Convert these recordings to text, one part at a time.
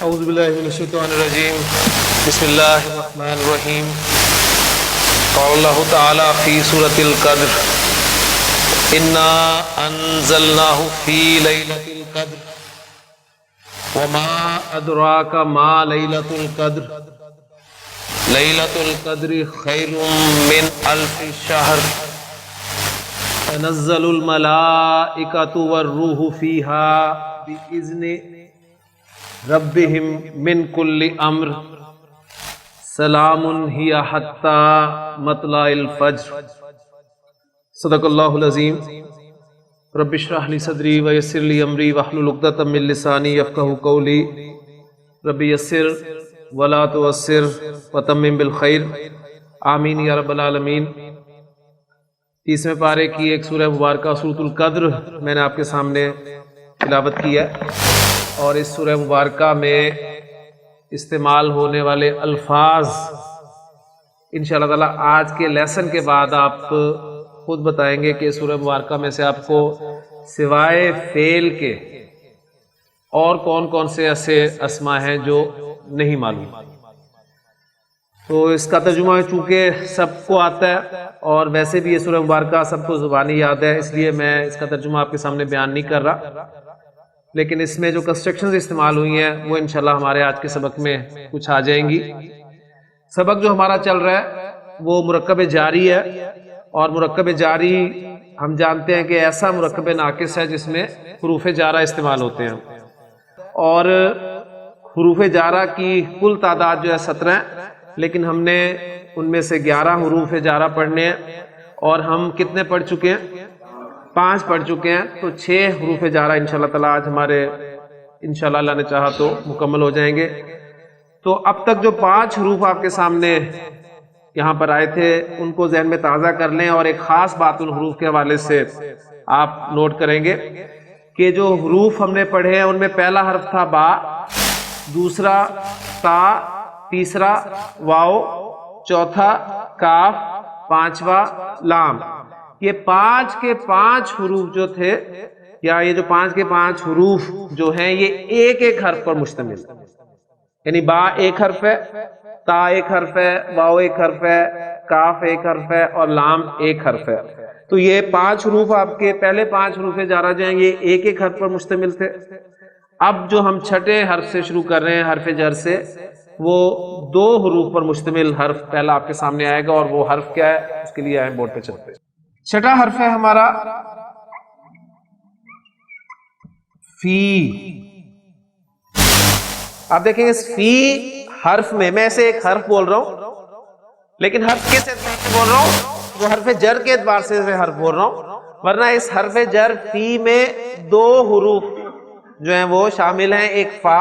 اعوذ باللہ من الشیطان الرجیم بسم اللہ الرحمن الرحیم قال اللہ تعالی فی سورۃ القدر انا انزلناہ فی لیلۃ القدر وما ادراک ما لیلۃ القدر لیلۃ القدر خیر من الف شہر تنزل الملائکۃ والروح فیہا بإذن ربہم من کل امر سلام ہی حتی مطلع الفجر۔ صدق اللہ العظیم۔ رب اشرح لی صدری ویسر لی امری واحلل عقدۃ من لسانی یفقہوا قولی۔ رب یسر ولا تعسر وتمم بالخیر، آمین یا رب العالمین۔ 30ویں پارے کی ایک سورہ مبارکہ سورۃ القدر میں نے آپ کے سامنے تلاوت کی ہے، اور اس سورہ مبارکہ میں استعمال ہونے والے الفاظ انشاءاللہ تعالی آج کے لیسن کے بعد آپ خود بتائیں گے کہ سورہ مبارکہ میں سے آپ کو سوائے فعل کے اور کون کون سے ایسے اسما ہیں جو نہیں معلوم۔ تو اس کا ترجمہ چونکہ سب کو آتا ہے اور ویسے بھی یہ سورہ مبارکہ سب کو زبانی یاد ہے، اس لیے میں اس کا ترجمہ آپ کے سامنے بیان نہیں کر رہا، لیکن اس میں جو کنسٹرکشنز استعمال ہوئی ہیں وہ انشاءاللہ ہمارے آج کے سبق میں کچھ آ جائیں گی۔ سبق جو ہمارا چل رہا ہے وہ مرکب جاری ہے، اور مرکب جاری ہم جانتے ہیں کہ ایسا مرکب ناقص ہے جس میں حروف جارہ استعمال ہوتے ہیں، اور حروف جارہ کی کل تعداد جو ہے 17 ہے، لیکن ہم نے ان میں سے 11 حروف جارہ پڑھنے ہیں، اور ہم کتنے پڑھ چکے ہیں؟ 5 پڑھ چکے ہیں، تو 6 حروف جارہ انشاءاللہ تعالی آج ہمارے انشاءاللہ اللہ نے چاہا تو مکمل ہو جائیں گے۔ تو اب تک جو 5 حروف آپ کے سامنے یہاں پر آئے تھے ان کو ذہن میں تازہ کر لیں، اور ایک خاص بات ان حروف کے حوالے سے آپ نوٹ کریں گے کہ جو حروف ہم نے پڑھے ہیں ان میں پہلا حرف تھا با، دوسرا تا، تیسرا واو، چوتھا کاف، پانچواں لام۔ یہ 5 کے 5 حروف جو تھے، یا یہ جو 5 کے 5 حروف جو ہیں یہ ایک ایک حرف پر مشتمل ہے، یعنی با ایک حرف ہے، تا ایک حرف ہے، واو ایک حرف ہے، کاف ایک حرف ہے، اور لام ایک حرف ہے۔ تو یہ 5 حروف آپ کے پہلے 5 حروف جارہ جو ہیں یہ ایک ایک حرف پر مشتمل تھے۔ اب جو ہم چھٹے حرف سے شروع کر رہے ہیں حرف جر سے، وہ 2 حروف پر مشتمل حرف پہلا آپ کے سامنے آئے گا، اور وہ حرف کیا ہے اس کے لیے آئیں بورڈ پہ چلتے ہیں۔ چھٹا حرف ہے ہمارا فی۔ آپ دیکھیں گے اس فی حرف میں ایسے ایک حرف بول رہا ہوں، لیکن حرف کس اعتبار سے بول رہا ہوں؟ وہ حرف جر کے اعتبار سے حرف بول رہا ہوں، ورنہ اس حرف جر فی میں 2 حروف جو ہیں وہ شامل ہیں، ایک فا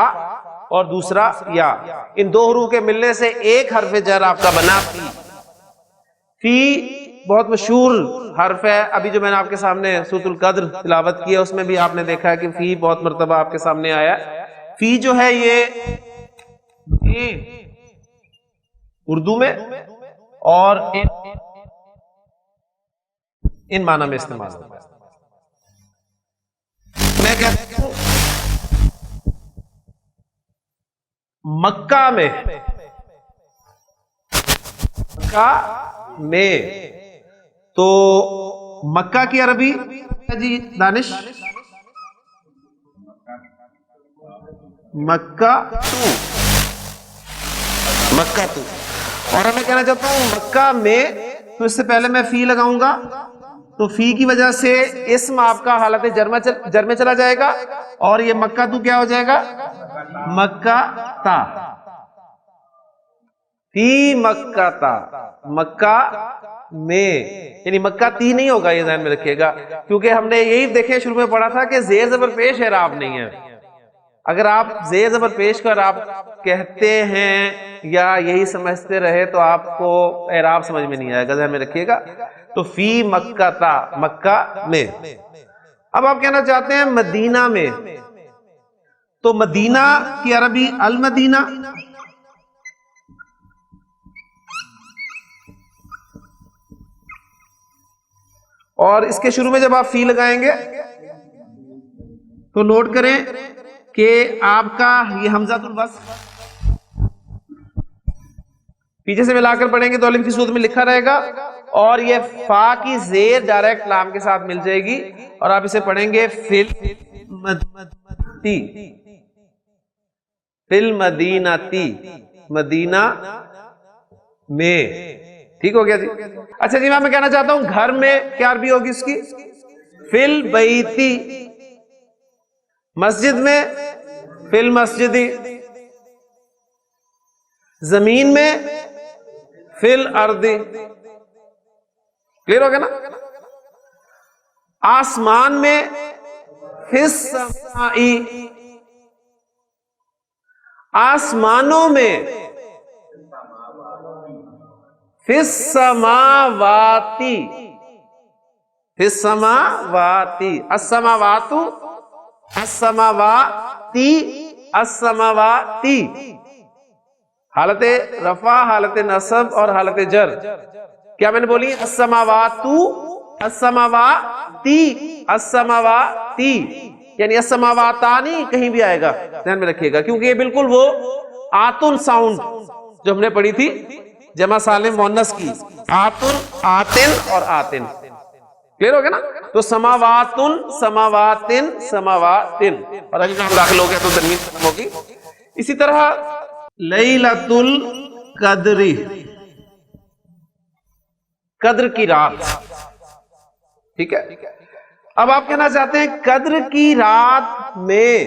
اور دوسرا یا۔ ان 2 حروف کے ملنے سے ایک حرف جر آپ کا بنا فی۔ فی بہت مشہور حرف ہے، ابھی جو میں نے آپ کے سامنے سورۃ القدر تلاوت کی ہے اس میں بھی آپ نے دیکھا ہے کہ فی بہت مرتبہ آپ کے سامنے آیا ہے۔ فی جو ہے یہ اردو میں اور ان معنی میں استعمال ہوتا ہے۔ میں کہتا ہوں مکہ میں تو مکہ کی عربی جی دانش مکہ تو، اور میں کہنا چاہتا ہوں مکہ میں، تو اس سے پہلے میں فی لگاؤں گا تو فی کی وجہ سے اسم آپ کا حالت جر میں چلا جائے گا، اور یہ مکہ تو کیا ہو جائے گا؟ مکہ تا۔ فی مکہ تا، مکہ میں، یعنی مکہ تی نہیں ہوگا، یہ ذہن میں رکھیے گا، کیونکہ ہم نے یہی دیکھے شروع میں پڑھا تھا کہ زیر زبر پیش اعراب نہیں ہے۔ اگر آپ زیر زبر پیش کر آپ کہتے ہیں یا یہی سمجھتے رہے تو آپ کو اعراب سمجھ میں نہیں آئے گا، ذہن میں رکھیے گا۔ تو فی مکہ تا، مکہ میں۔ اب آپ کہنا چاہتے ہیں مدینہ میں، تو مدینہ کی عربی المدینہ، اور اس کے شروع میں جب آپ فی لگائیں گے تو نوٹ کریں کہ آپ کا یہ حمزہ الوصل پیچھے سے ملا کر پڑھیں گے تو الف کی صورت میں لکھا رہے گا، اور یہ فا کی زیر ڈائریکٹ لام کے ساتھ مل جائے گی، اور آپ اسے پڑھیں گے فل مدینتی، مدینہ میں. ٹھیک ہو گیا جی. اچھا جی میں کہنا چاہتا ہوں گھر میں کیا عربی ہوگی اس کی؟ فل بیتی. مسجد میں فل مسجدی. زمین میں فل ارضی. کلیئر ہو گیا نا؟ آسمان میں فس سمائی. آسمانوں میں فس سماواتی. فس سماواتی. السماوات السماواتی السماواتی. حالت رفع، حالت نصب اور حالت جر کیا میں نے بولی؟ السماوات السماواتی السماواتی، یعنی السماواتانی کہیں بھی آئے گا، ذہن میں رکھیے گا، کیونکہ یہ بالکل وہ آتن ساؤنڈ جو ہم نے پڑھی تھی جمع سالم مؤنث کی، آتن آتن اور آتن. کلیئر ہو گیا نا؟ تو سماواتن سماواتن سماواتن، اور اگر ہم داخل ہو گئے تو تنوین ختم ہوگی. اسی طرح لیلۃ القدر، قدر کی رات. ٹھیک ہے. اب آپ کہنا چاہتے ہیں قدر کی رات میں،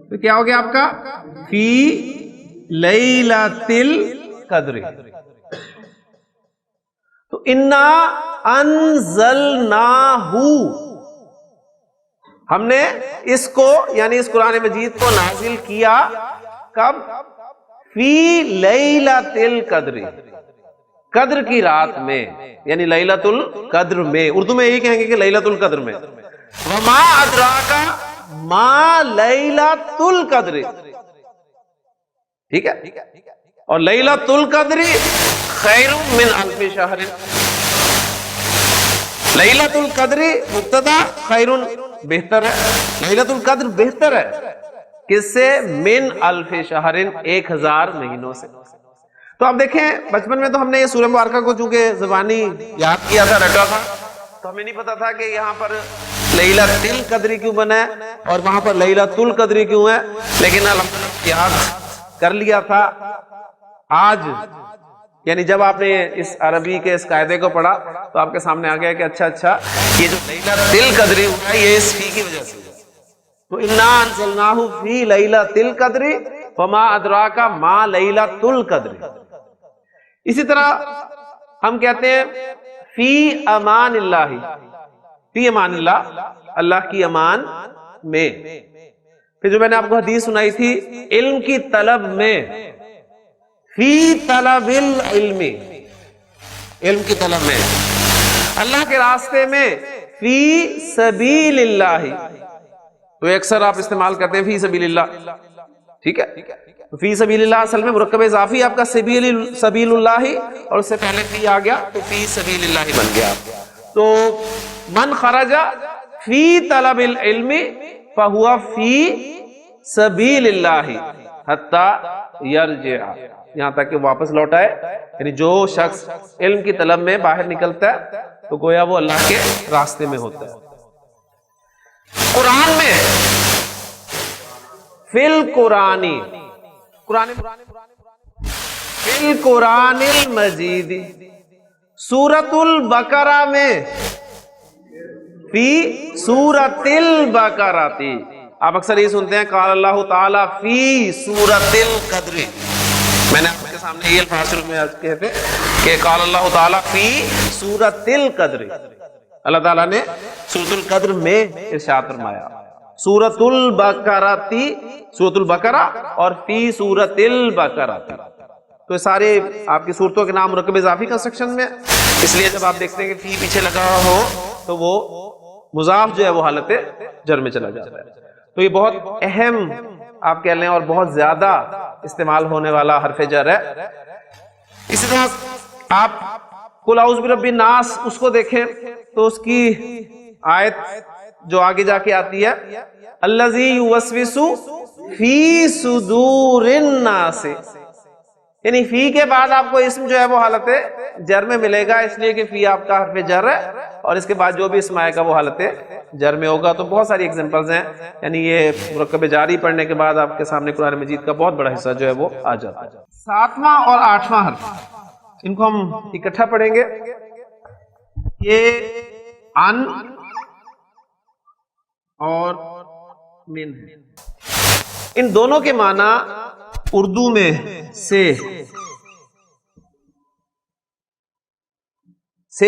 تو کیا ہو گیا آپ کا؟ فی لیلۃ القدر. تو انا انزلناہ، ہم نے اس کو یعنی اس قرآن مجید کو نازل کیا کب؟ فی لیلۃ القدر، قدر کی رات میں، یعنی لیلۃ القدر میں. اردو میں یہی کہیں گے کہ لیلۃ القدر میں. وما ادراک ما لیلۃ القدر. ٹھیک ہے. اور لیلۃ القدر خیر من الف شہر. لیلۃ القدر مبتدا، خیر بہتر ہے، لیلۃ القدر بہتر ہے کس سے؟ من الف شہر، 1000 مہینوں سے. تو آپ دیکھیں بچپن میں تو ہم نے یہ سورہ مبارکہ کو چونکہ زبانی یاد کیا تھا، رٹا تھا، تو ہمیں نہیں پتا تھا کہ یہاں پر لیلۃ القدر کیوں بنا ہے اور وہاں پر لیلۃ القدر کیوں ہے، لیکن الحمدللہ یاد کر لیا تھا. آج یعنی جب آپ نے اس عربی کے اس قاعدے کو پڑھا تو آپ کے سامنے آ گیا کہ اچھا یہ جو لیلۃ القدر ہوا ہے یہ اس فی کی وجہ سے. تو انا انزلناہ فی لیلۃ القدر وما ادراک ما لیلۃ القدر. اسی طرح ہم کہتے ہیں فی امان اللہ، فی امان اللہ، اللہ کی امان میں. پھر جو میں نے آپ کو حدیث سنائی تھی علم کی طلب میں، فی طلب العلم، علم کی طلب میں، اللہ کے راستے میں، فی سبیل اللہ. تو اکثر آپ استعمال کرتے ہیں فی سبیل اللہ. ٹھیک ہے. فی سبیل اللہ اصل میں مرکب اضافی آپ کا سبیل اللہ، اور اس سے پہلے فی آ گیا تو فی سبیل اللہ بن گیا. تو من خرج فی طلب العلم فہو فی سبیل اللہ حتی یرجع، یہاں تک کہ واپس لوٹ آئے. یعنی جو شخص علم کی طلب میں باہر نکلتا ہے تو گویا وہ اللہ کے راستے میں ہوتا ہے. قرآن میں فی القرآن، فی القرآن المجید. سورۃ البقرہ میں فی سورۃ البقرہ. آپ اکثر یہ سنتے ہیں قال اللہ تعالی فی سورۃ القدر. میں نے آپ کے سامنے یہ الفاظ شروع میں کہتے کہ قال اللہ تعالی فی سورۃ القدر، اللہ تعالیٰ نے سورۃ القدر میں ارشاد فرمایا. سورۃ البقرہ، سورۃ البقرہ اور فی سورۃ البقرہ. تو سارے آپ کی صورتوں کے نام مرکب اضافی کنسٹرکشن میں، اس لیے جب آپ دیکھتے ہیں کہ فی پیچھے لگا ہو تو وہ مضاف جو ہے وہ حالت جر میں چلا جاتا ہے. تو یہ بہت اہم آپ کہہ لیں اور بہت زیادہ استعمال ہونے والا حرف جر ہے. اسی طرح آپ قل اعوذ برب الناس اس کو دیکھیں تو اس کی آیت جو آگے جا کے آتی ہے الذی یوسوس فی صدور الناس، یعنی فی کے بعد آپ کو اسم جو ہے وہ حالت جر میں ملے گا، اس لیے کہ فی آپ کا حرف جر ہے، اور اس کے بعد جو بھی اسم آئے گا وہ حالت جر میں ہوگا. تو بہت ساری ایگزامپلز ہیں، یعنی یہ مرکب جاری پڑھنے کے بعد آپ کے سامنے قرآن مجید کا بہت بڑا حصہ جو ہے وہ آ جاتا ہے. 7واں اور 8واں حرف، ان کو ہم اکٹھا پڑھیں گے. یہ ان اور من، ان دونوں کے معنی اردو میں سے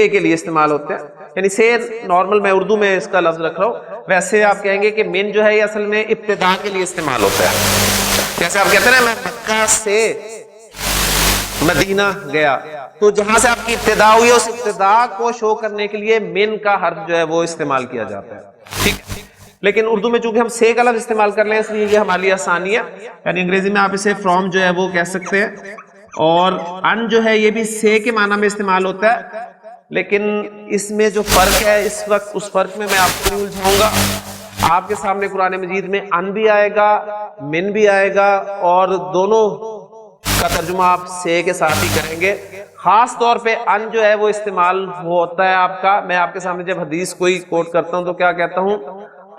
کے لیے استعمال ہوتے ہیں. یعنی سے نارمل میں اردو میں اس کا لفظ رکھ رہا ہوں، ویسے آپ کہیں گے کہ من جو ہے یہ اصل میں ابتدا کے لیے استعمال ہوتا ہے. جیسے آپ کہتے ہیں نا میں مکہ سے مدینہ گیا، تو جہاں سے آپ کی ابتدا ہوئی اس ابتدا کو شو کرنے کے لیے من کا حرف جو ہے وہ استعمال کیا جاتا ہے. ٹھیک ہے، لیکن اردو میں چونکہ ہم سے کا لفظ استعمال کر لیں اس لیے یہ ہمارے لیے آسانی ہے. یعنی انگریزی میں آپ اسے فرام جو ہے وہ کہہ سکتے ہیں، اور ان جو ہے یہ بھی سے کے معنی میں استعمال ہوتا ہے، لیکن اس میں جو فرق ہے اس وقت اس فرق میں آپ کو نہیں الجھاؤں گا. آپ کے سامنے قرآن مجید میں ان بھی آئے گا، من بھی آئے گا، اور دونوں کا ترجمہ آپ سے کے ساتھ ہی کریں گے. خاص طور پہ ان جو ہے وہ استعمال ہوتا ہے آپ کا. میں آپ کے سامنے جب حدیث کوئی کوٹ کرتا ہوں تو کیا کہتا ہوں؟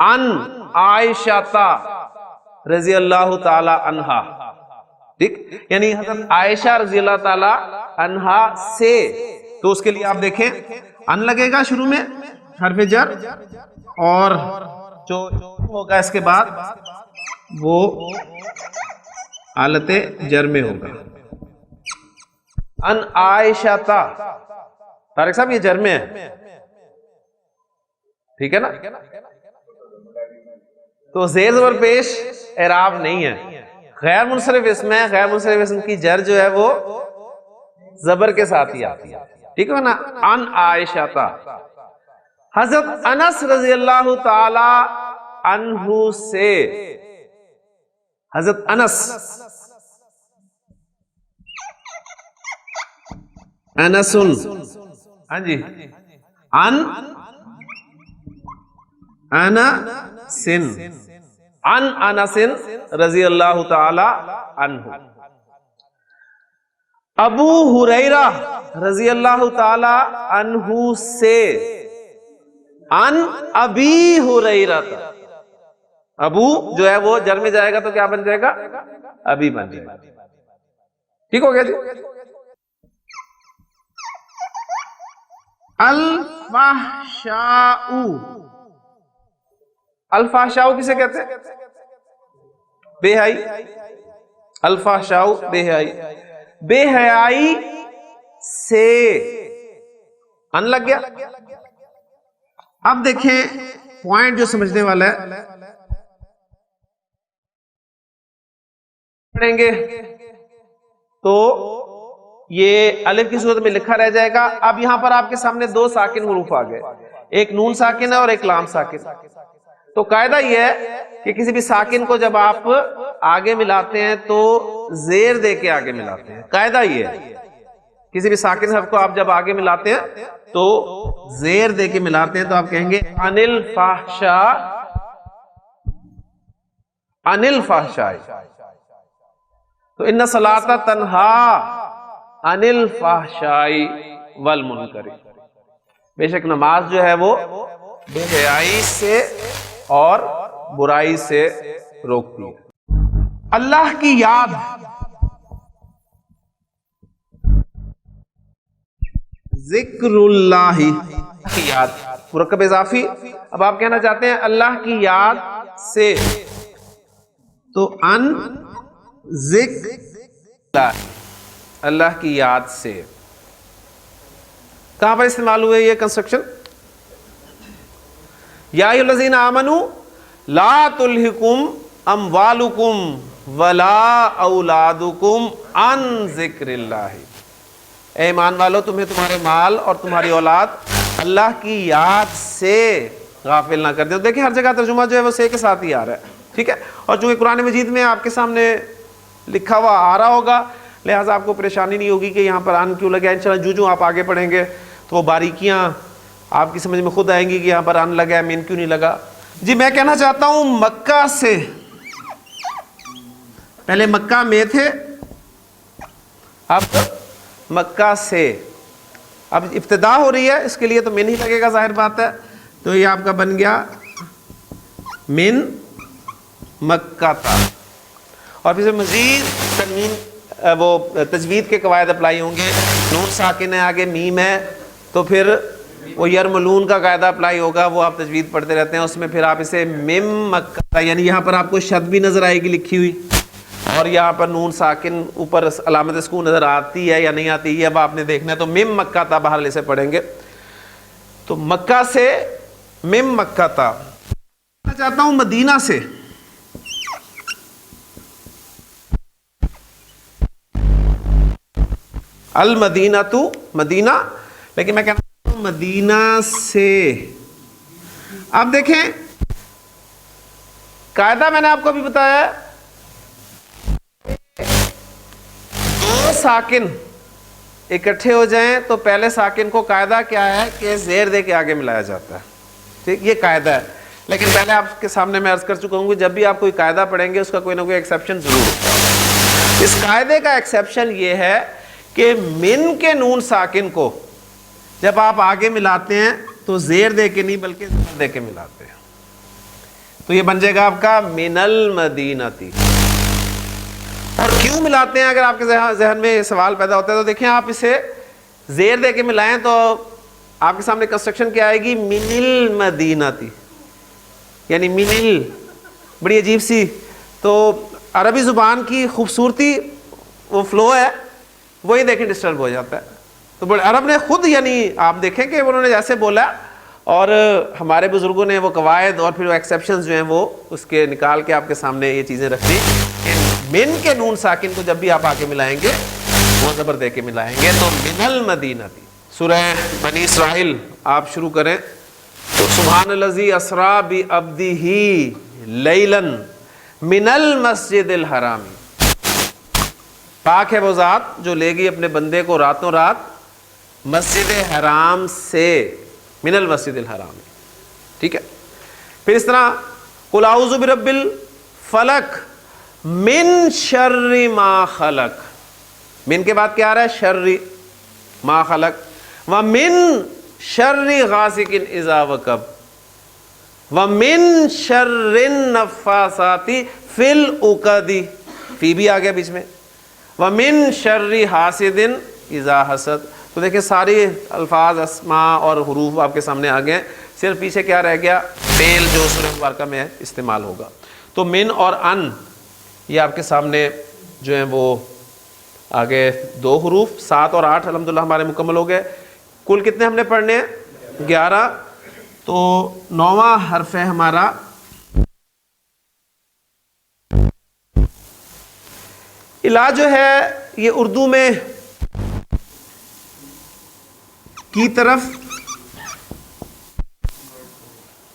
ان عائشہ رضی اللہ تعالی عنہا. ٹھیک، یعنی حضرت عائشہ رضی اللہ تعالی عنہا سے. تو اس کے لیے آپ دیکھیں ان لگے گا شروع میں حرف جر، اور جو ہوگا اس کے بعد وہ حالت جر میں ہوگا. ان عائشہ طارق صاحب یہ جر میں ہے، ٹھیک ہے نا؟ تو زیر زبر پیش اعراب نہیں ہے. غیر منصرف اسم ہے، غیر منصرف اسم کی جر جو ہے وہ زبر کے ساتھ ہی آتی ہے. ٹھیک ہے نا؟ ان عائشہ. حضرت انس رضی اللہ تعالی عنہ سے، حضرت انس، انسن، ہاں جی، ان انسن، ان انسن رضی اللہ تعالی عنہ. ابو ہریرہ رضی اللہ تعالی عنہ سے، ان ابی ہریرہ. ابو جو ہے وہ جر میں جائے گا تو کیا بن جائے گا؟ ابی بن جائے گا. ٹھیک ہو گیا جی. الفحشاء، الفحشاء کسے کہتے ہیں؟ بے حیائی. الفحشاء بے حیائی. بے حیائی سے ان لگ گیا. اب دیکھیں پوائنٹ جو سمجھنے والا ہے پڑھیں گے تو یہ الف کی صورت میں لکھا رہ جائے گا. اب یہاں پر آپ کے سامنے دو ساکن حروف آ گئے، ایک نون ساکن ہے اور ایک لام ساکن. تو قاعدہ یہ ہے کہ کسی بھی ساکن کو جب آپ آگے ملاتے ہیں تو زیر دے کے آگے ملاتے ہیں. قاعدہ یہ ہے کسی بھی ساکن حرف کو آپ جب آگے ملاتے ہیں تو زیر دے کے ملاتے ہیں. تو آپ کہیں گے عن الفحشاء، عن الفحشاء. تو ان الصلاۃ تنہی عن الفحشاء والمنکر. بے شک نماز جو ہے وہ بے حیائی سے اور برائی سے روکتی ہے. اللہ کی یاد، ذکر اللہ کی یاد، مرکب اضافی. اب آپ کہنا چاہتے ہیں اللہ کی یاد سے، تو ان ذکر اللہ، اللہ کی یاد سے. کہاں پر استعمال ہوئے یہ کنسٹرکشن؟ یا ایھا الذین آمنوا لا تلہکم اموالکم ولا اولادکم عن ذکر اللہ. اے ایمان والو تمہیں تمہارے مال اور تمہاری اولاد اللہ کی یاد سے غافل نہ کر دیں. دیکھیں ہر جگہ ترجمہ جو ہے وہ سے کے ساتھ ہی آ رہا ہے. ٹھیک ہے، اور چونکہ قرآن مجید میں آپ کے سامنے لکھا ہوا آ رہا ہوگا لہٰذا آپ کو پریشانی نہیں ہوگی کہ یہاں پر ان کیوں لگا. انشاءاللہ جو آپ آگے پڑھیں گے تو وہ باریکیاں آپ کی سمجھ میں خود آئیں گی کہ یہاں پر ان لگا ہے، من کیوں نہیں لگا. جی میں کہنا چاہتا ہوں مکہ سے، پہلے مکہ میں تھے، اب مکہ سے، اب ابتدا ہو رہی ہے، اس کے لیے تو من ہی لگے گا، ظاہر بات ہے. تو یہ آپ کا بن گیا من مکہ تا. اور پھر مزید تنوین وہ تجوید کے قواعد اپلائی ہوں گے. نون ساکن ہے، آگے میم ہے، تو پھر وہ یرملون کا قاعدہ اپلائی ہوگا، وہ آپ تجوید پڑھتے رہتے ہیں. اس میں پھر آپ اسے مم مکہ تا، یعنی یہاں پر آپ کو شد بھی نظر آئے گی لکھی ہوئی، اور یہاں پر نون ساکن اوپر علامت سکون نظر آتی ہے یا نہیں آتی، یہ اب آپ نے دیکھنا ہے. تو مم مکہ تا بہرحال اسے پڑھیں گے. تو مکہ سے مم مکہ تا. میں چاہتا ہوں مدینہ سے، المدینہ تو مدینہ، لیکن میں کہتا ہوں مدینہ سے. اب دیکھیں قاعدہ میں نے آپ کو ابھی بتایا، دو ساکن اکٹھے ہو جائیں تو پہلے ساکن کو قاعدہ کیا ہے کہ زیر دے کے آگے ملایا جاتا ہے. ٹھیک، یہ قاعدہ ہے. لیکن پہلے آپ کے سامنے میں عرض کر چکا ہوں کہ جب بھی آپ کوئی قاعدہ پڑھیں گے اس کا کوئی نہ کوئی ایکسیپشن ضرور ہوتا ہے. اس قاعدے کا ایکسیپشن یہ ہے کہ من کے نون ساکن کو جب آپ آگے ملاتے ہیں تو زیر دے کے نہیں بلکہ زبر دے کے ملاتے ہیں. تو یہ بن جائے گا آپ کا من المدینتی. اور کیوں ملاتے ہیں اگر آپ کے ذہن میں یہ سوال پیدا ہوتا ہے تو دیکھیں، آپ اسے زیر دے کے ملائیں تو آپ کے سامنے کنسٹرکشن کیا آئے گی، من المدینتی، یعنی من بڑی عجیب سی. تو عربی زبان کی خوبصورتی وہ فلو ہے، وہی دیکھیں ڈسٹرب ہو جاتا ہے. تو بڑے عرب نے خود، یعنی آپ دیکھیں کہ انہوں نے جیسے بولا، اور ہمارے بزرگوں نے وہ قواعد اور پھر وہ ایکسیپشنز جو ہیں وہ اس کے نکال کے آپ کے سامنے یہ چیزیں رکھ دی کہ من کے نون ساکن کو جب بھی آپ آگے ملائیں گے وہ زبر دے کے ملائیں گے. تو من المدینہ تھی. سورہ بنی اسرائیل آپ شروع کریں تو سبحان الذی اسریٰ بعبدہ لیلا من المسجد الحرام. پاک ہے وہ ذات جو لے گئی اپنے بندے کو راتوں رات مسجد حرام سے، من المسجد الحرام. ٹھیک ہے. پھر اس طرح قل اعوذ برب الفلق من شر ما خلق. من کے بعد کیا آ رہا ہے، شر ما خلق. ومن شر غاسق اذا وقب ومن شر النفاثات فی العقد، فی بھی آ گیا بیچ میں، ومن شر حاسد اذا حسد. تو دیکھیں ساری الفاظ، اسماء اور حروف آپ کے سامنے آ گئے. صرف پیچھے کیا رہ گیا، فعل جو سورہ مبارکہ میں استعمال ہوگا. تو من اور ان یہ آپ کے سامنے جو ہیں وہ آگے دو حروف، 7 اور 8 الحمدللہ ہمارے مکمل ہو گئے. کل کتنے ہم نے پڑھنے ہیں، 11. تو 9واں حرف ہے ہمارا الا. جو ہے یہ اردو میں کی طرف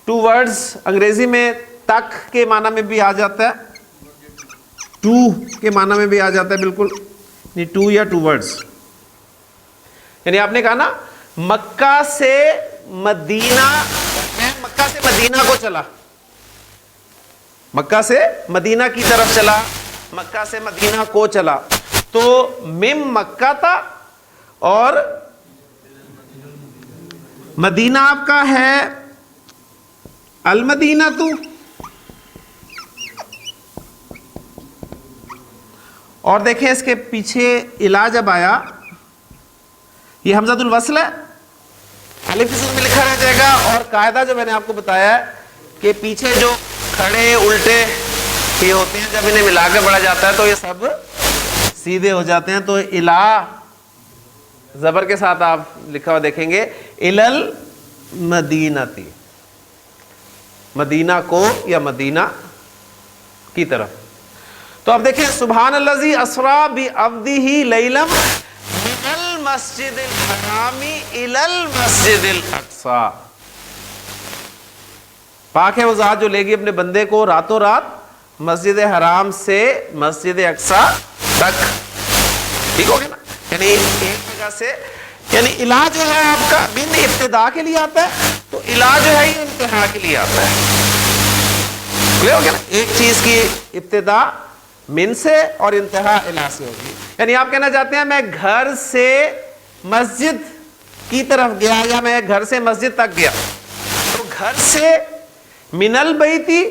ٹو ورڈز، انگریزی میں تک کے معنی میں بھی آ جاتا ہے، ٹو کے معنی میں بھی آ جاتا ہے بالکل، یعنی ٹو یا ٹو ورڈز. یعنی آپ نے کہا نا مکہ سے مدینہ، میں مکہ سے مدینہ کو چلا، مکہ سے مدینہ کی طرف چلا، مکہ سے مدینہ کو چلا. تو مم مکہ تھا اور مدینہ آپ کا ہے المدینہ تو. اور دیکھیں اس کے پیچھے الا جب آیا، یہ حمزۃ الوصل ہے، الف کی صورت میں لکھا رہ جائے گا. اور قاعدہ جو میں نے آپ کو بتایا ہے کہ پیچھے جو کھڑے الٹے یہ ہوتے ہیں جب انہیں ملا کے پڑھا جاتا ہے تو یہ سب سیدھے ہو جاتے ہیں. تو الا زبر کے ساتھ آپ لکھا ہوا دیکھیں گے، الل مدینتی، مدینہ کو یا مدینہ کی طرف. تو اب دیکھیں سبحان الذی اسریٰ بعبدہ لیلا من المسجد الحرام الی المسجد الاقصی. پاک ہے وہ ذات جو لے گی اپنے بندے کو راتوں رات مسجد حرام سے مسجد اقصی تک. ٹھیک ہو گیا نا، یعنی ایک جگہ سے، یعنی الہ جو ہے آپ کا من ابتدا کے لیے آتا ہے، تو الہ جو ہے یہ انتہا کے لیے آتا ہے. کلیئر ہو گیا نا؟ ایک چیز کی ابتدا من سے اور انتہا الا سے ہوگی. یعنی آپ کہنا چاہتے ہیں میں گھر سے مسجد کی طرف گیا یا میں گھر سے مسجد تک گیا, تو گھر سے من البیتی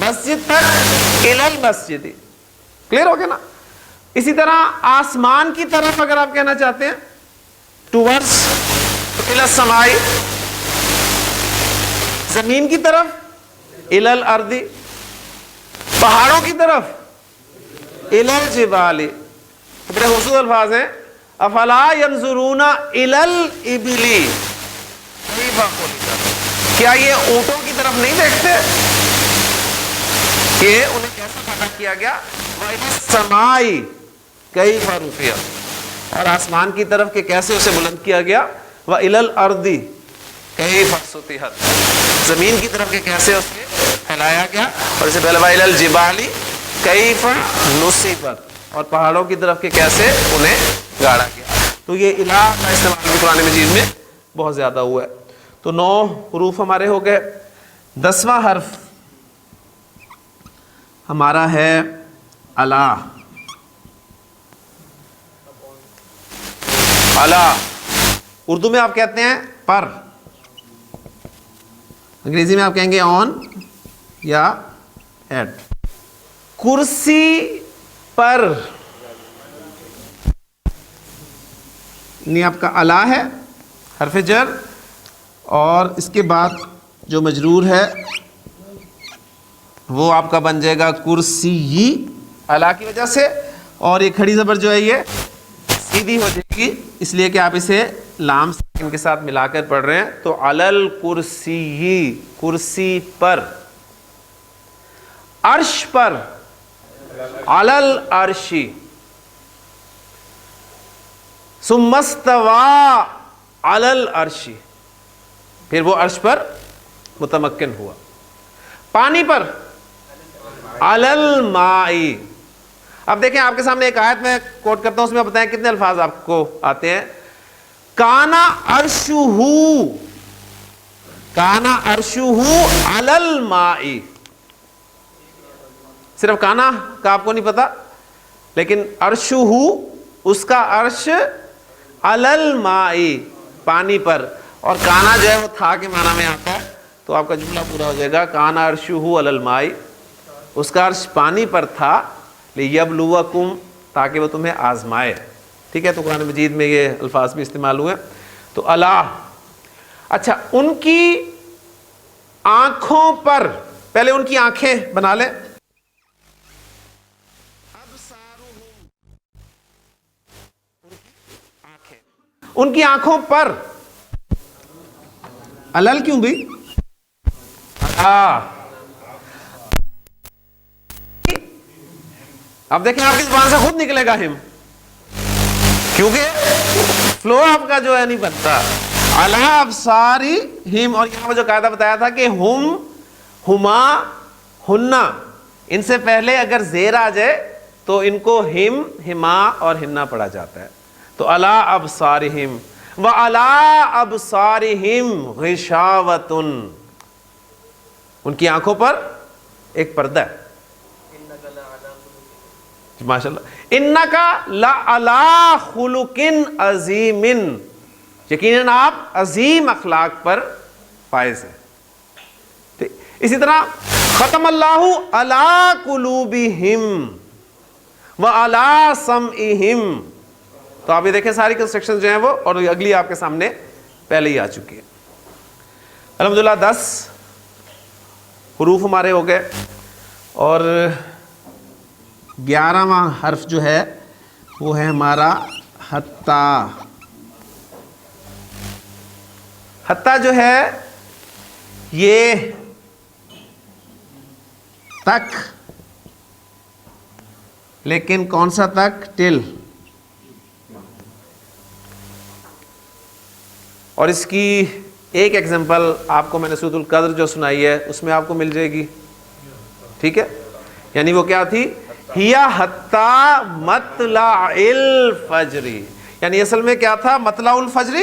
مسجد تک الی المسجد. کلیئر ہو گیا نا؟ اسی طرح آسمان کی طرف اگر آپ کہنا چاہتے ہیں ٹورڈز الی السماء, زمین کی طرف الی الارض, پہاڑوں کی طرف الی الجبال. بڑے خوبصورت الفاظ ہیں. افلا ینظرون الی الابل کیف خلقت, کیا یہ اونٹوں کی طرف نہیں دیکھتے کہ انہیں کیسا پیدا کیا گیا؟ وَإِلَى السَّمَاءِ كَيْفَ رُفِعَتْ, اور آسمان کی طرف کہ کیسے اسے بلند کیا گیا. وَإِلَى الْأَرْضِ كَيْفَ سُطِحَتْ, زمین کی طرف کہ کیسے اسے پھیلایا گیا. اور اسے پہلے وَإِلَى الْجِبَالِ كَيْفَ نُصِبَتْ, اور پہاڑوں کی طرف کہ کیسے انہیں گاڑا گیا. تو یہ الہ کا استعمال بھی قرآن مجید میں بہت زیادہ ہوا ہے. تو 9 حروف ہمارے ہو گئے. 10واں حرف ہمارا ہے الا. الا اردو میں آپ کہتے ہیں پر, انگریزی میں آپ کہیں گے آن یا ایٹ. کرسی پر نہیں آپ کا الا ہے حرف جر, اور اس کے بعد جو مجرور ہے وہ آپ کا بن جائے گا کرسی الا کی وجہ سے, اور یہ کھڑی زبر جو ہے یہ سیدھی ہو جائے گی اس لیے کہ آپ اسے لام ساکن کے ساتھ ملا کر پڑھ رہے ہیں. تو علل کرسی, کرسی پر. عرش پر, علل عرشی. ثم استوى علل عرشی, پھر وہ عرش پر متمکن ہوا. پانی پر علل مائی. اب دیکھیں آپ کے سامنے ایک آیت میں کوٹ کرتا ہوں, اس میں بتائیں کتنے الفاظ آپ کو آتے ہیں. کانا عرشہ, کانا عرشہ علل مائی. صرف کانا کا آپ کو نہیں پتا, لیکن عرشہ اس کا عرش علل مائی پانی پر, اور کانا جو ہے وہ تھا کے معنی میں آتا ہے. تو آپ کا جملہ پورا ہو جائے گا کانا عرشہ علی الماء, اس کا عرش پانی پر تھا. لیبلوکم, تاکہ وہ تمہیں آزمائے. ٹھیک ہے, تو قرآن مجید میں یہ الفاظ بھی استعمال ہوئے. تو الا. اچھا, ان کی آنکھوں پر, پہلے ان کی آنکھیں بنا لیں. ان کی آنکھوں پر, علل کیوں بھی؟ اب دیکھیں آپ کی زبان سے خود نکلے گا ہم, کیونکہ فلو آپ کا جو ہے نہیں بنتا. علی ابصاری ہم, اور یہاں جو قاعدہ بتایا تھا کہ ہم, ہما, ہننا, ان سے پہلے اگر زیر آ جائے تو ان کو ہم, ہما اور ہننا پڑھا جاتا ہے. تو علی ابصارہم وعلی ابصارہم غشاوۃ, ان کی آنکھوں پر ایک پردہ ہے. ماشاء اللہ. انکا لعلی خلق عظیم, یقیناً آپ عظیم اخلاق پر فائز ہیں. اسی طرح ختم اللہ علی قلوبہم وعلی سمعہم. تو آپ یہ دیکھیں ساری کنسٹرکشن جو ہیں وہ, اور اگلی آپ کے سامنے پہلے ہی آ چکی ہے. الحمدللہ 10 حروف ہمارے ہو گئے, اور 11واں حرف جو ہے وہ ہے ہمارا حتی. حتی جو ہے یہ تک, لیکن کون سا تک؟ ٹل. اور اس کی ایک ایگزامپل آپ کو میں نے سورۃ القدر جو سنائی ہے اس میں آپ کو مل جائے گی. ٹھیک ہے, یعنی وہ کیا تھی؟ ہیا حتی مطلع الفجر, یعنی اصل میں کیا تھا؟ مطلع الفجر,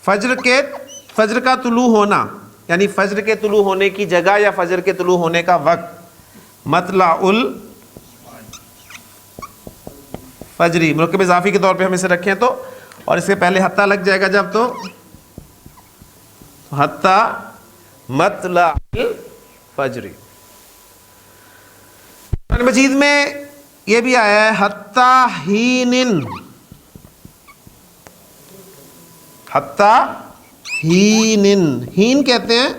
فجر کا طلوع ہونا, یعنی فجر کے طلوع ہونے کی جگہ یا فجر کے طلوع ہونے کا وقت. مطلع الفجری مرکب اضافی کے طور پہ ہم اسے رکھیں تو, اور اس سے پہلے حتیٰ لگ جائے گا جب, تو حتیٰ مطلع الفجری. قرآن مجید میں یہ بھی آیا ہے حتیٰ ہین, حتیٰ ہین, ہین کہتے ہیں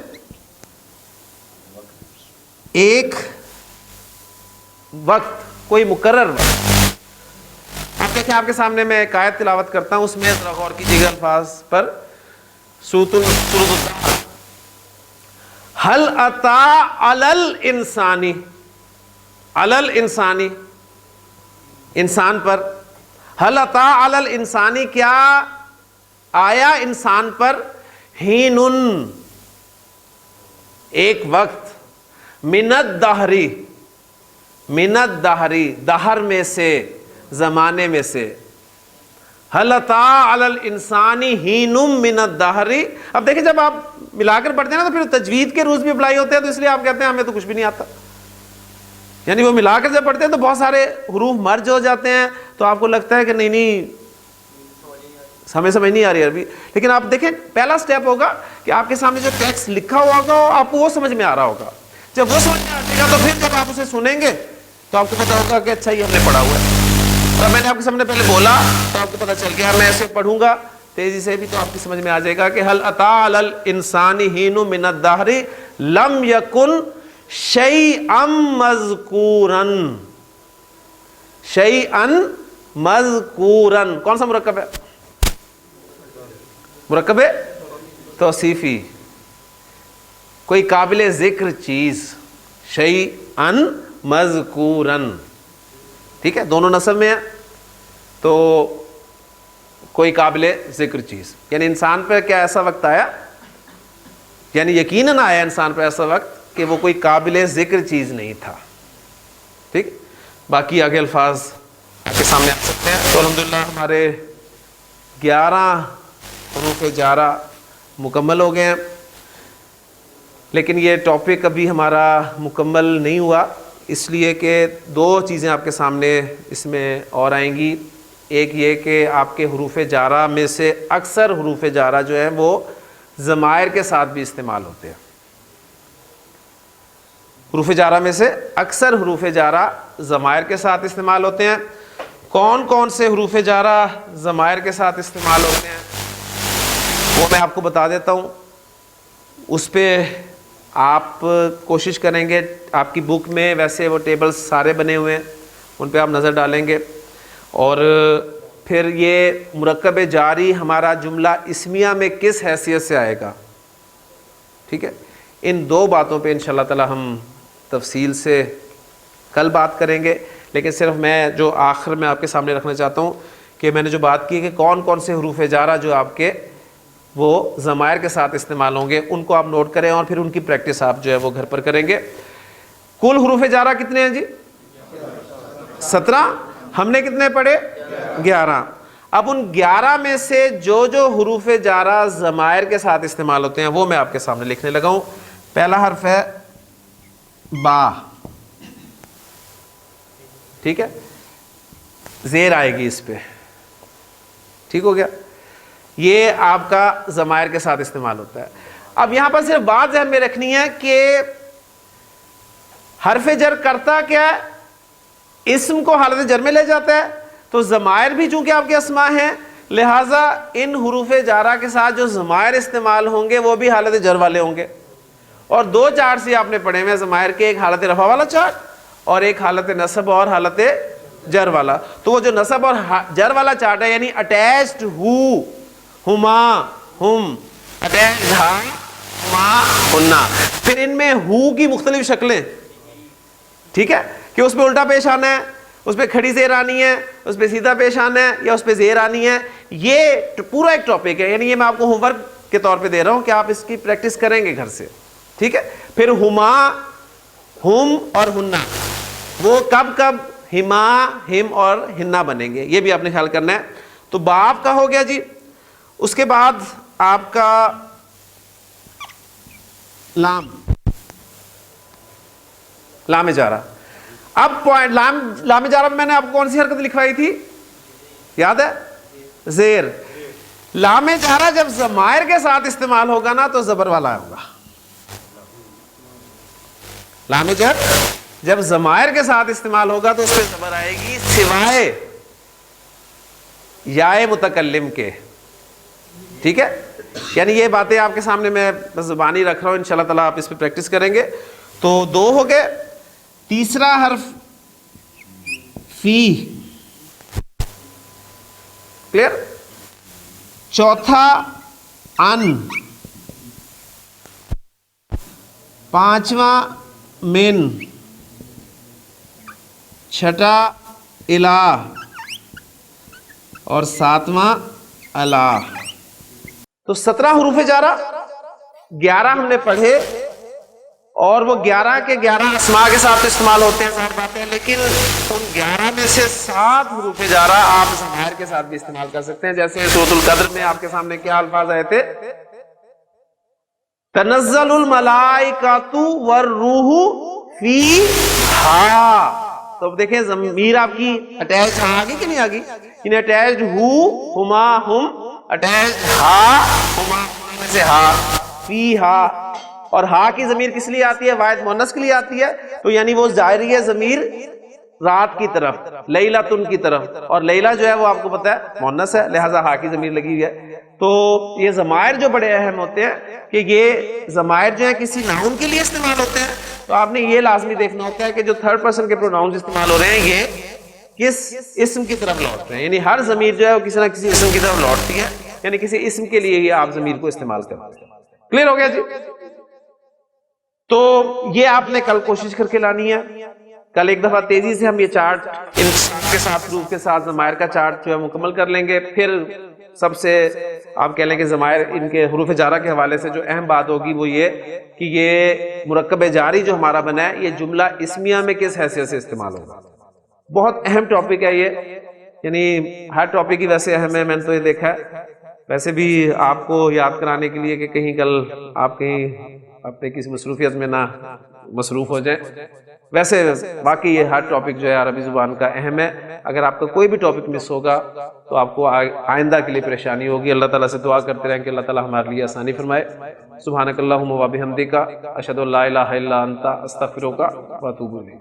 ایک وقت, کوئی مقرر وقت. آپ دیکھیں آپ کے سامنے میں ایک آیت تلاوت کرتا ہوں, اس میں ذرا غور کیجیے گا الفاظ پر. سورۃ الدہر, هل اتی علی الانسانی, علی الانسانی انسان پر, هل اتی علی الانسانی کیا آیا انسان پر, ہین ایک وقت, من الدہری, من الدہری دہر میں سے, زمانے میں سے. هل اتی علی الانسان ہین من الدہر. اب دیکھیں جب آپ ملا کر پڑھتے ہیں نا تو پھر تجوید کے رولز بھی اپلائی ہوتے ہیں, تو اس لیے آپ کہتے ہیں ہمیں تو کچھ بھی نہیں آتا. یعنی وہ ملا کر جب پڑھتے ہیں تو بہت سارے حروف مرج ہو جاتے ہیں, تو آپ کو لگتا ہے کہ نہیں ہمیں سمجھ نہیں آ رہی عربی. لیکن آپ دیکھیں پہلا سٹیپ ہوگا کہ آپ کے سامنے جو ٹیکسٹ لکھا ہوا ہوگا آپ کو وہ سمجھ میں آ رہا ہوگا. جب وہ سمجھ میں آ جائے گا تو پھر جب آپ اسے سنیں گے تو آپ کو پتا ہوگا کہ اچھا یہ ہم نے پڑھا ہوا ہے. اور میں نے آپ کے سامنے پہلے بولا تو آپ کو پتا چل گیا, میں ایسے پڑھوں گا تیزی سے بھی تو آپ کی سمجھ میں آ جائے گا کہ هل اتی علی الانسان ہین من الدہر لم یکن شیئا مذکورا, شیئا مذکورا. کون سا مرکب ہے؟ مرکب توصیفی, کوئی قابل ذکر چیز, شیئا مذکورا. ٹھیک ہے, دونوں نصب میں ہیں تو کوئی قابل ذکر چیز, یعنی انسان پر کیا ایسا وقت آیا, یعنی یقیناً آیا انسان پر ایسا وقت کہ وہ کوئی قابل ذکر چیز نہیں تھا. ٹھیک, باقی آگے الفاظ آپ کے سامنے آ سکتے ہیں. تو الحمدللہ ہمارے 11 حروف جارہ مکمل ہو گئے ہیں, لیکن یہ ٹاپک ابھی ہمارا مکمل نہیں ہوا, اس لیے کہ 2 چیزیں آپ کے سامنے اس میں اور آئیں گی. ایک یہ کہ آپ کے حروف جارہ میں سے اکثر حروف جارہ جو ہیں وہ ضمائر کے ساتھ بھی استعمال ہوتے ہیں. حروف جارہ میں سے اکثر حروف جارہ ضمائر کے ساتھ استعمال ہوتے ہیں. کون کون سے حروف جارہ ضمائر کے ساتھ استعمال ہوتے ہیں وہ میں آپ کو بتا دیتا ہوں. اس پہ آپ کوشش کریں گے, آپ کی بک میں ویسے وہ ٹیبلز سارے بنے ہوئے ہیں, ان پہ آپ نظر ڈالیں گے. اور پھر یہ مرکب جاری ہمارا جملہ اسمیہ میں کس حیثیت سے آئے گا. ٹھیک ہے, ان 2 باتوں پہ انشاءاللہ تعالی ہم تفصیل سے کل بات کریں گے. لیکن صرف میں جو آخر میں آپ کے سامنے رکھنا چاہتا ہوں کہ میں نے جو بات کی کہ کون کون سے حروف جارہ جو آپ کے وہ ضمائر کے ساتھ استعمال ہوں گے, ان کو آپ نوٹ کریں اور پھر ان کی پریکٹس آپ جو ہے وہ گھر پر کریں گے. کل حروف جارہ کتنے ہیں جی؟ 17. ہم نے کتنے پڑھے؟ 11. اب ان 11 میں سے جو حروف جارہ ضمائر کے ساتھ استعمال ہوتے ہیں وہ میں آپ کے سامنے لکھنے لگا ہوں. پہلا حرف ہے با. ٹھیک ہے, زیر آئے گی اس پہ. ٹھیک ہو گیا, یہ آپ کا ضمائر کے ساتھ استعمال ہوتا ہے. اب یہاں پر صرف بات ذہن میں رکھنی ہے کہ حرف جر کرتا کیا ہے, اسم کو حالت جر میں لے جاتا ہے. تو ضمائر بھی چونکہ آپ کے اسماء ہیں, لہٰذا ان حروف جارہ کے ساتھ جو ضمائر استعمال ہوں گے وہ بھی حالت جر والے ہوں گے. اور 2 چارٹ سے آپ نے پڑھے ہوئے ضمائر کے, ایک حالت رفع والا چارٹ اور ایک حالت نصب اور حالت جر والا. تو وہ جو نصب اور جر والا چارٹ ہے یعنی اٹیچڈ ہو, ہما, ہم, اٹیچڈ ہا, ہما, ہننا. پھر ان میں ہو کی مختلف شکلیں. ٹھیک ہے, کہ اس پہ الٹا پیش آنا ہے, اس پہ کھڑی زیر آنی ہے, اس پہ سیدھا پیش آنا ہے, یا اس پہ زیر آنی ہے. یہ پورا ایک ٹاپک ہے, یعنی یہ میں آپ کو ہوم ورک کے طور پہ دے رہا ہوں کہ آپ اس کی پریکٹس کریں گے گھر سے. ٹھیک ہے, پھر ہما, ہم اور ہننا وہ کب کب ہما, ہم اور ہننا بنیں گے, یہ بھی آپ نے خیال کرنا ہے. تو باپ کا ہو گیا جی. اس کے بعد آپ کا لام، لام جارہ. اب پوائنٹ لام جارہ میں نے آپ کو کون سی حرکت لکھوائی تھی یاد ہے؟ زیر. لام جارہ جب ضمائر کے ساتھ استعمال ہوگا نا تو زبر والا ہوگا. لام جر جب ضمائر کے ساتھ استعمال ہوگا تو اس پہ زبر آئے گی سوائے یائے متکلم کے. ٹھیک ہے، یعنی یہ باتیں آپ کے سامنے میں بس زبانی رکھ رہا ہوں، انشاءاللہ تعالیٰ آپ اس پہ پریکٹس کریں گے. تو دو ہو گئے. تیسرا حرف فی، کلیئر. چوتھا ان، پانچواں من، چھٹا الہ اور ساتواں اللہ. تو 17 حروف جارہ، 11 ہم نے پڑھے اور وہ 11 کے 11 اسماء کے ساتھ استعمال ہوتے ہیں، ظاہر بات ہے. لیکن ان 11 میں سے 7 حروف جارہ آپ ضمائر کے ساتھ بھی استعمال کر سکتے ہیں. جیسے سورۃ القدر میں آپ کے سامنے کیا الفاظ آئے تھے؟ تنزل الملائکۃ والروح فیہا. تو اب دیکھیں ضمیر آپ کی اٹیچ ہاں آگی کہ نہیں آگی؟ یعنی اٹیچ ہو، ہما ہم، اٹیچ ہا، ہما ہما میں سے ہا، فیہا. اور ہا کی ضمیر کس لیے آتی ہے؟ واحد مؤنث کے لیے آتی ہے. تو یعنی وہ جا رہی ہے ضمیر رات کی طرف، لیلۃن کی طرف، اور لیلہ جو ہے وہ آپ کو پتہ ہے مؤنث ہے، لہٰذا ہا کی ضمیر لگی ہوئی ہے. تو یہ ضمائر جو بڑے اہم ہوتے ہیں کہ یہ ضمائر جو ہیں کسی ناؤن کے لیے استعمال ہوتے ہیں. تو آپ نے یہ لازمی دیکھنا ہوتا ہے کہ جو تھرڈ پرسن کے پروناؤنز استعمال ہو رہے ہیں یہ کس اسم کی طرف لوٹ رہے ہیں. یعنی ہر ضمیر جو ہے وہ کسی نہ کسی اسم کی طرف لوٹتی ہے، یعنی کسی اسم کے لیے یہ آپ ضمیر کو استعمال کرتے ہیں. کلیئر ہو گیا جی؟ تو یہ آپ نے کل کوشش کر کے لانی ہے. کل ایک دفعہ تیزی سے ہم یہ چارٹ ان کے ساتھ حروف کے ساتھ ضمائر کا چارٹ جو ہے مکمل کر لیں گے. پھر سب سے آپ کہہ لیں کہ ضمائر ان کے حروف جارہ کے حوالے سے جو اہم بات ہوگی وہ یہ کہ یہ مرکب جاری جو ہمارا بنا ہے یہ جملہ اسمیہ میں کس حیثیت سے استعمال ہوگا. بہت اہم ٹاپک ہے یہ، یعنی ہر ٹاپک کی ویسے اہم ہے، میں نے تو یہ دیکھا ہے. ویسے بھی آپ کو یاد کرانے کے لیے کہ کہیں کل آپ کہیں اپنے کسی مصروفیت میں نہ مصروف ہو جائیں. ویسے باقی یہ ہر ٹاپک جو ہے عربی زبان کا اہم ہے. اگر آپ کا کوئی بھی ٹاپک مس ہوگا تو آپ کو آئندہ کے لیے پریشانی ہوگی. اللہ تعالیٰ سے دعا کرتے رہیں کہ اللہ تعالیٰ ہمارے لیے آسانی فرمائے. سبحانک اللہم و بحمدک، اشہد ان لا الہ الا انت، استغفرک و اتوب الیک.